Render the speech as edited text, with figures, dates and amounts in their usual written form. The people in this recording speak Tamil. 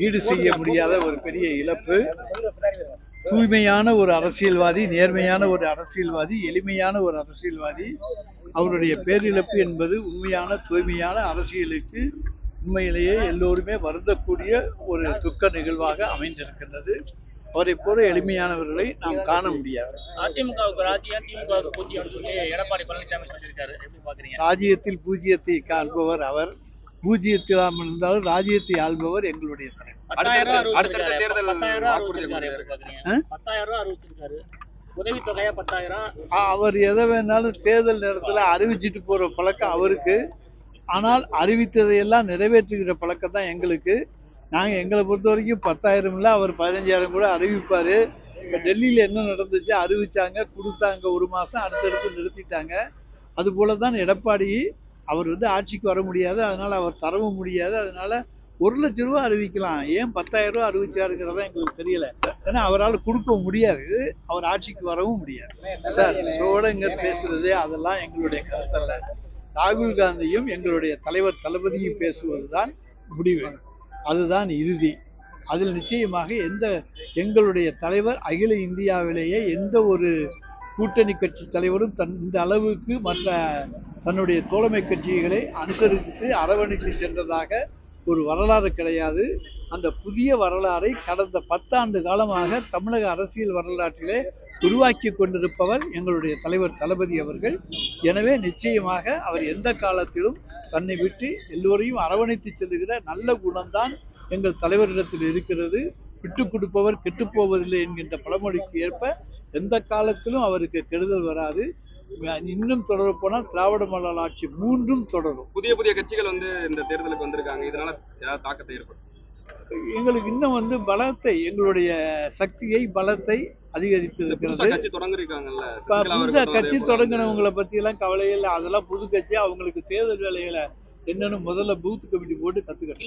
ஈடு செய்ய முடியாத ஒரு பெரிய இழப்பு. தூய்மையான ஒரு அரசியல்வாதி, நேர்மையான ஒரு அரசியல்வாதி, எளிமையான ஒரு அரசியல்வாதி. அவருடைய பேரிழப்பு என்பது உண்மையான தூய்மையான அரசியலுக்கு உண்மையிலேயே எல்லோருமே வருந்தக்கூடிய ஒரு துக்க நிகழ்வாக அமைந்திருக்கின்றது. அவரை போல எளிமையானவர்களை நாம் காண முடியாது. ராஜ்யத்தில் பூஜ்ஜியத்தை காண்பவர் அவர், பூஜ்ஜியத்தில் இருந்தாலும் ராஜ்யத்தை ஆள்பவர் எங்களுடைய தலைவர். அவர் எதை வேணாலும் தேர்தல் நேரத்தில் அறிவிச்சிட்டு போற பழக்கம் அவருக்கு. ஆனால் அறிவித்ததையெல்லாம் நிறைவேற்றுகிற பழக்கம் தான் எங்களுக்கு. எங்களை பொறுத்த வரைக்கும் 10,000 இல்லை, அவர் 15,000 கூட அறிவிப்பாரு. இப்போ டெல்லியில் என்ன நடந்துச்சு, அறிவிச்சாங்க, கொடுத்தாங்க, ஒரு மாதம், அடுத்தடுத்து நிறுத்திட்டாங்க. அது போல தான் எடப்பாடி. அவர் ஆட்சிக்கு வர முடியாது, அதனால அவர் தரவும் முடியாது. அதனால 1,00,000 ரூபா அறிவிக்கலாம், ஏன் 10,000 ரூபா அறிவிச்சாருங்கிறதா எங்களுக்கு தெரியல. ஏன்னா அவரால் கொடுக்க முடியாது, அவர் ஆட்சிக்கு வரவும் முடியாது. சார் சோழங்க பேசுறது அதெல்லாம் எங்களுடைய கருத்தல்ல. ராகுல் காந்தியும் எங்களுடைய தலைவர் தளபதியும் பேசுவதுதான் முடிவு, அதுதான் இறுதி. அதில் நிச்சயமாக எங்களுடைய தலைவர் அகில இந்தியாவிலேயே எந்த ஒரு கூட்டணி கட்சி தலைவரும் இந்த அளவுக்கு மற்ற தன்னுடைய தோழமை கட்சிகளை அனுசரித்து அரவணைத்து சென்றதாக ஒரு வரலாறு கிடையாது. அந்த புதிய வரலாறை கடந்த 10 ஆண்டு காலமாக தமிழக அரசியல் வரலாற்றிலே உருவாக்கி கொண்டிருப்பவர் எங்களுடைய தலைவர் தளபதி அவர்கள். எனவே நிச்சயமாக அவர் எந்த காலத்திலும் தன்னை விட்டு எல்லோரையும் அரவணைத்து செல்லுகிற நல்ல குணம்தான் எங்கள் தலைவரிடத்தில் இருக்கிறது. விட்டு கொடுப்பவர் கெட்டுப்போவதில்லை என்கின்ற பழமொழிக்கு ஏற்ப எந்த காலத்திலும் அவருக்கு கெடுதல் வராது. இன்னும் தொடர போனால் திராவிட மாடல் ஆட்சி 3ம் தொடரும். புதிய புதிய கட்சிகள் இந்த தேர்தலுக்கு வந்திருக்காங்க, இதனால தாக்கத்தை ஏற்படும். எங்களுக்கு இன்னும் பலத்தை, எங்களுடைய சக்தியை பலத்தை அதிகரித்து இருக்கிறது. புதுசா கட்சி தொடங்கினவங்களை பத்தி எல்லாம் கவலையே இல்லை. அதெல்லாம் புது கட்சி, அவங்களுக்கு தேர்தல் வேலைகளை என்னன்னு முதல்ல பூத் கமிட்டி போட்டு கத்துக்கணும்.